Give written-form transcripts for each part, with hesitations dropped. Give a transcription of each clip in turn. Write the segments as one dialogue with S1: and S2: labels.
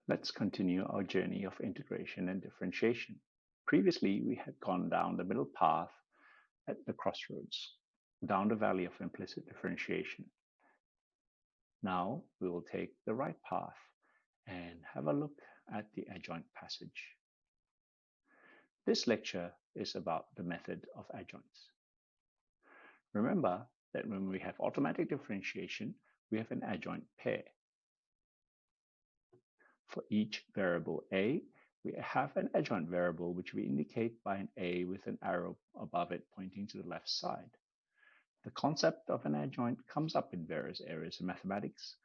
S1: Let's continue our journey of integration and differentiation. Previously, we had gone down the middle path at the crossroads, down the valley of implicit differentiation. Now we will take the right path and have a look at the adjoint passage. This lecture is about the method of adjoints. Remember that when we have automatic differentiation, we have an adjoint pair. For each variable a, we have an adjoint variable which we indicate by an a with an arrow above it pointing to the left side. The concept of an adjoint comes up in various areas of mathematics,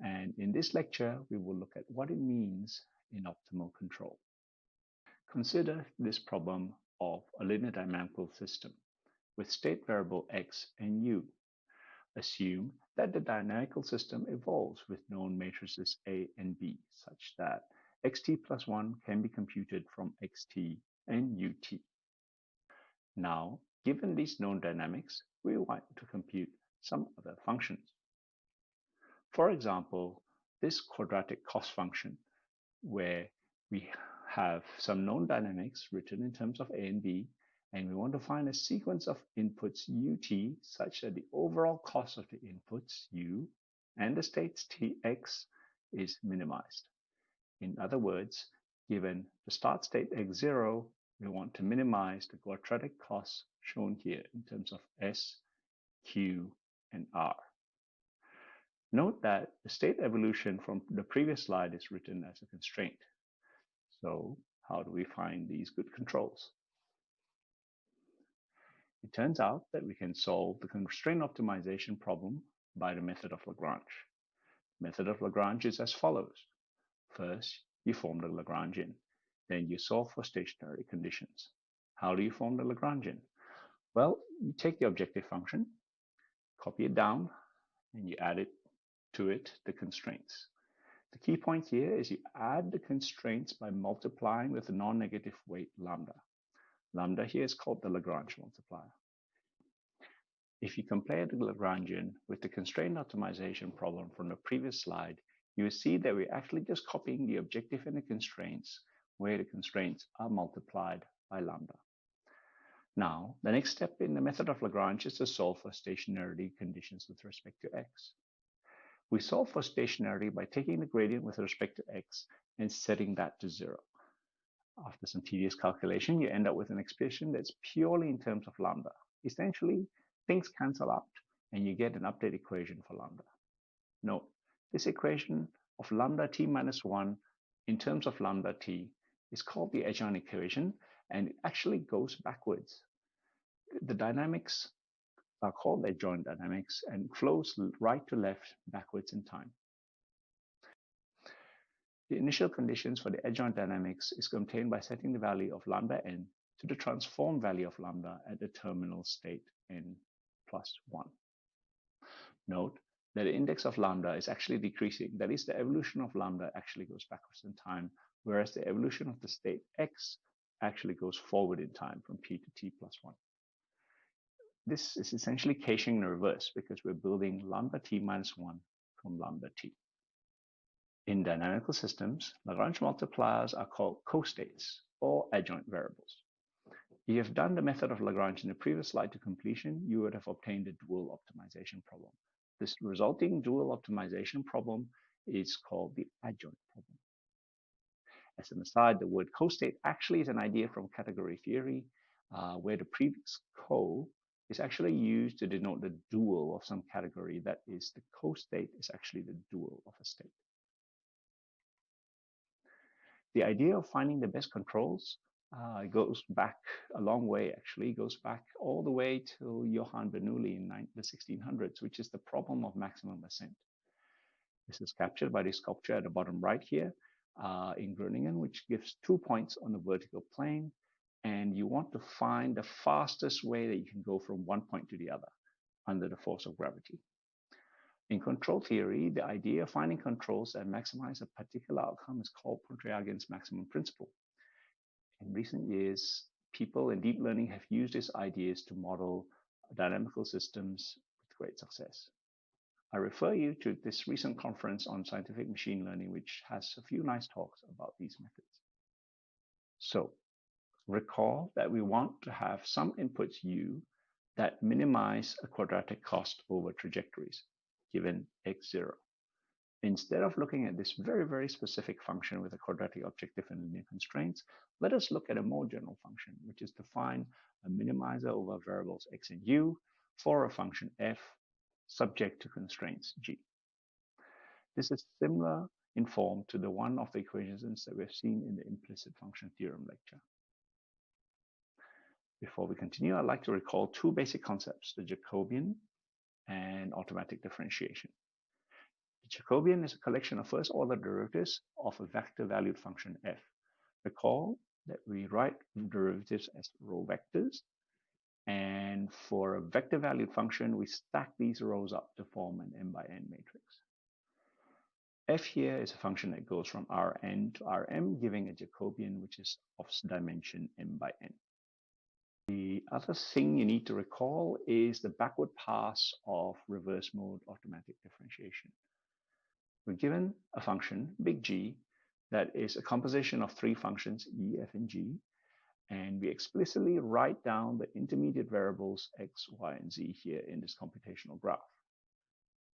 S1: and in this lecture we will look at what it means in optimal control. Consider this problem of a linear dynamical system with state variable x and u. Assume that the dynamical system evolves with known matrices A and B such that xt plus 1 can be computed from xt and ut. Now, given these known dynamics, we want to compute some other functions. For example, this quadratic cost function, where we have some known dynamics written in terms of A and B, and we want to find a sequence of inputs ut such that the overall cost of the inputs u and the states tx is minimized. In other words, given the start state x0, we want to minimize the quadratic costs shown here in terms of s, q, and r. Note that the state evolution from the previous slide is written as a constraint. So how do we find these good controls? It turns out that we can solve the constraint optimization problem by the method of Lagrange. The method of Lagrange is as follows. First, you form the Lagrangian. Then you solve for stationary conditions. How do you form the Lagrangian? Well, you take the objective function, copy it down, and you add to it the constraints. The key point here is you add the constraints by multiplying with the non-negative weight lambda. Lambda here is called the Lagrange multiplier. If you compare the Lagrangian with the constraint optimization problem from the previous slide, you will see that we're actually just copying the objective and the constraints, where the constraints are multiplied by lambda. Now, the next step in the method of Lagrange is to solve for stationarity conditions with respect to x. We solve for stationarity by taking the gradient with respect to x and setting that to 0. After some tedious calculation, you end up with an expression that's purely in terms of lambda. Essentially, things cancel out and you get an update equation for lambda. Note, this equation of lambda t minus 1 in terms of lambda t is called the Adjoint equation, and it actually goes backwards. The dynamics are called adjoint dynamics and flows right to left backwards in time. The initial conditions for the adjoint dynamics is obtained by setting the value of lambda n to the transform value of lambda at the terminal state n plus 1. Note that the index of lambda is actually decreasing. That is, the evolution of lambda actually goes backwards in time, whereas the evolution of the state x actually goes forward in time from t to t plus 1. This is essentially caching in reverse because we're building lambda t minus 1 from lambda t. In dynamical systems, Lagrange multipliers are called costates or adjoint variables. If you have done the method of Lagrange in the previous slide to completion, you would have obtained a dual optimization problem. This resulting dual optimization problem is called the adjoint problem. As an aside, the word costate actually is an idea from category theory, where the prefix co is actually used to denote the dual of some category. That is, the costate is actually the dual of a state. The idea of finding the best controls goes back a long way, actually. It goes back all the way to Johann Bernoulli in the 1600s, which is the problem of maximum ascent. This is captured by the sculpture at the bottom right here in Groningen, which gives 2 points on the vertical plane, and you want to find the fastest way that you can go from one point to the other under the force of gravity. In control theory, the idea of finding controls that maximize a particular outcome is called Pontryagin's maximum principle. In recent years, people in deep learning have used these ideas to model dynamical systems with great success. I refer you to this recent conference on scientific machine learning, which has a few nice talks about these methods. So recall that we want to have some inputs u that minimize a quadratic cost over trajectories, given x0. Instead of looking at this very, very specific function with a quadratic objective and linear constraints, let us look at a more general function, which is to find a minimizer over variables x and u for a function f subject to constraints g. This is similar in form to the one of the equations that we've seen in the implicit function theorem lecture. Before we continue, I'd like to recall two basic concepts, the Jacobian and automatic differentiation. The Jacobian is a collection of first-order derivatives of a vector-valued function f. Recall that we write derivatives as row vectors, and for a vector-valued function, we stack these rows up to form an n by n matrix. F here is a function that goes from Rn to Rm, giving a Jacobian which is of dimension m by n. The other thing you need to recall is the backward pass of reverse mode automatic differentiation. We're given a function, big G, that is a composition of three functions, e, f, and g, and we explicitly write down the intermediate variables x, y, and z here in this computational graph.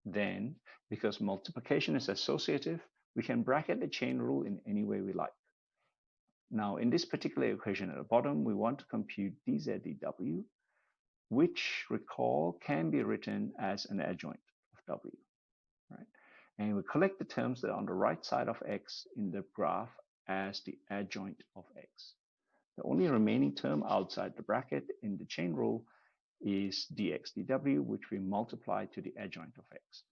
S1: Then, because multiplication is associative, we can bracket the chain rule in any way we like. Now, in this particular equation at the bottom, we want to compute dz dw, which, recall, can be written as an adjoint of w, right? And we collect the terms that are on the right side of x in the graph as the adjoint of x. The only remaining term outside the bracket in the chain rule is dx dw, which we multiply to the adjoint of x.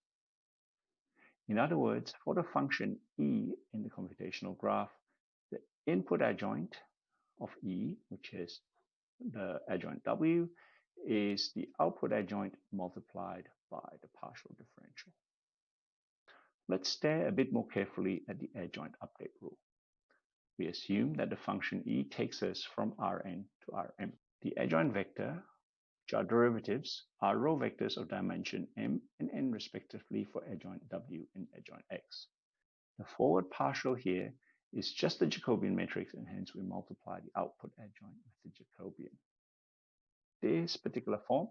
S1: In other words, for the function e in the computational graph, the input adjoint of e, which is the adjoint w, is the output adjoint multiplied by the partial differential. Let's stare a bit more carefully at the adjoint update rule. We assume that the function e takes us from Rn to Rm. The adjoint vector, which are derivatives, are row vectors of dimension m and n respectively for adjoint w and adjoint x. The forward partial here is just the Jacobian matrix, and hence we multiply the output adjoint with the Jacobian. This particular form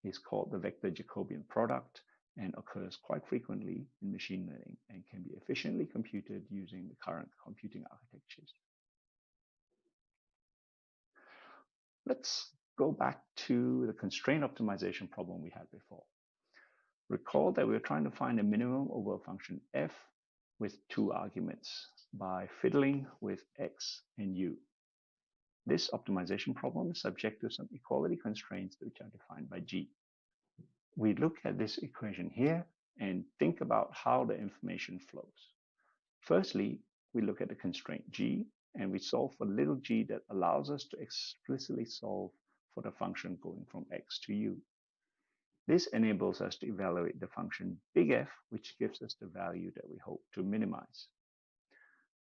S1: is called the vector Jacobian product and occurs quite frequently in machine learning and can be efficiently computed using the current computing architectures. Let's go back to the constraint optimization problem we had before. Recall that we were trying to find a minimum over a function f with two arguments by fiddling with x and u. This optimization problem is subject to some equality constraints which are defined by g. We look at this equation here and think about how the information flows. Firstly, we look at the constraint g, and we solve for little g that allows us to explicitly solve for the function going from x to u. This enables us to evaluate the function big F, which gives us the value that we hope to minimize.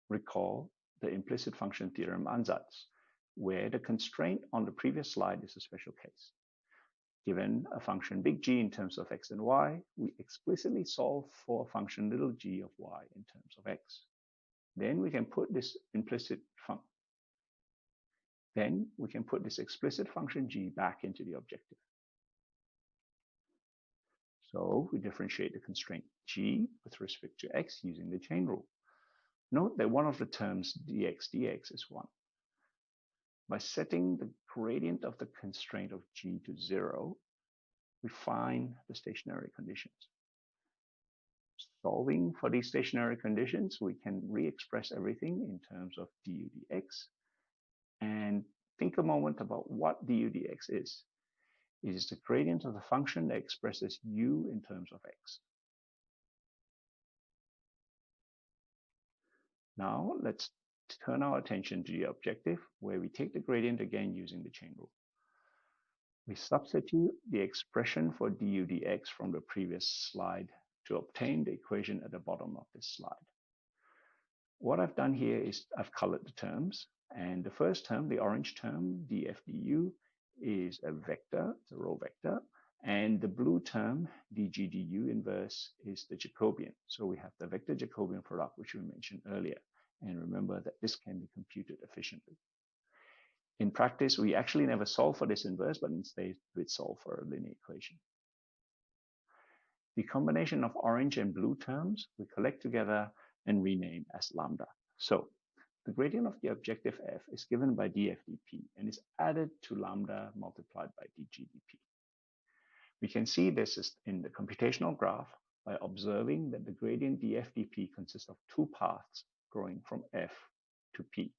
S1: Recall the implicit function theorem ansatz, where the constraint on the previous slide is a special case. Given a function big G in terms of x and y, we explicitly solve for a function little g of y in terms of x. Then we can put this explicit function g back into the objective. So we differentiate the constraint g with respect to x using the chain rule. Note that one of the terms dx is 1. By setting the gradient of the constraint of g to 0, we find the stationary conditions. Solving for these stationary conditions, we can re-express everything in terms of du dx. And think a moment about what du dx is. It is the gradient of the function that expresses u in terms of x. Now let's turn our attention to the objective, where we take the gradient again using the chain rule. We substitute the expression for du dx from the previous slide to obtain the equation at the bottom of this slide. What I've done here is I've colored the terms, and the first term, the orange term, df du, is a vector, it's a row vector, And the blue term, dg du inverse, is the Jacobian. So we have the vector Jacobian product, which we mentioned earlier. And remember that this can be computed efficiently. In practice, we actually never solve for this inverse, but instead we solve for a linear equation. The combination of orange and blue terms we collect together and rename as lambda. So the gradient of the objective f is given by df dp and is added to lambda multiplied by dg dp. We can see this is in the computational graph by observing that the gradient df dp consists of two paths growing from f to p,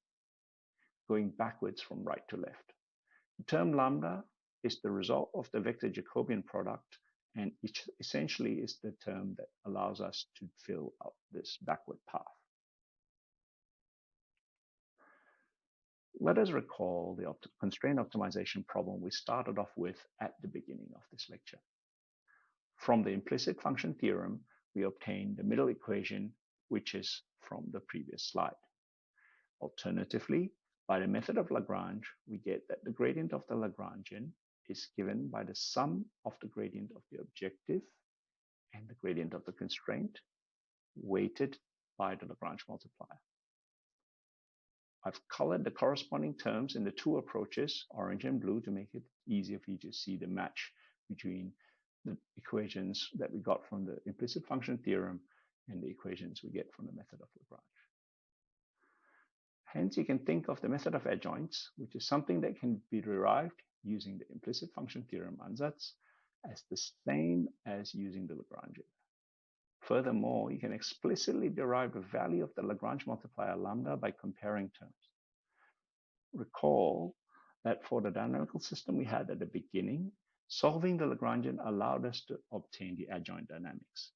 S1: going backwards from right to left. The term lambda is the result of the vector Jacobian product, and it essentially is the term that allows us to fill out this backward path. Let us recall the constraint optimization problem we started off with at the beginning of this lecture. From the implicit function theorem, we obtain the middle equation, which is from the previous slide. Alternatively, by the method of Lagrange, we get that the gradient of the Lagrangian is given by the sum of the gradient of the objective and the gradient of the constraint, weighted by the Lagrange multiplier. I've colored the corresponding terms in the two approaches, orange and blue, to make it easier for you to see the match between the equations that we got from the implicit function theorem and the equations we get from the method of Lagrange. Hence, you can think of the method of adjoints, which is something that can be derived using the implicit function theorem ansatz, as the same as using the Lagrangian. Furthermore, you can explicitly derive the value of the Lagrange multiplier lambda by comparing terms. Recall that for the dynamical system we had at the beginning, solving the Lagrangian allowed us to obtain the adjoint dynamics,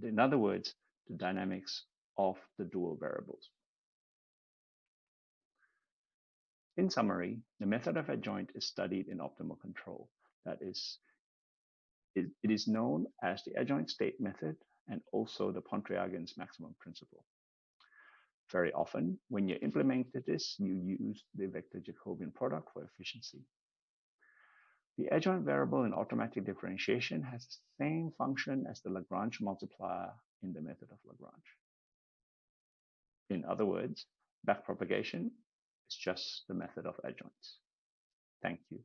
S1: in other words, the dynamics of the dual variables. In summary, the method of adjoint is studied in optimal control. That is, it is known as the adjoint state method and also the Pontryagin's maximum principle. Very often, when you implement this, you use the vector Jacobian product for efficiency. The adjoint variable in automatic differentiation has the same function as the Lagrange multiplier in the method of Lagrange. In other words, backpropagation is just the method of adjoints. Thank you.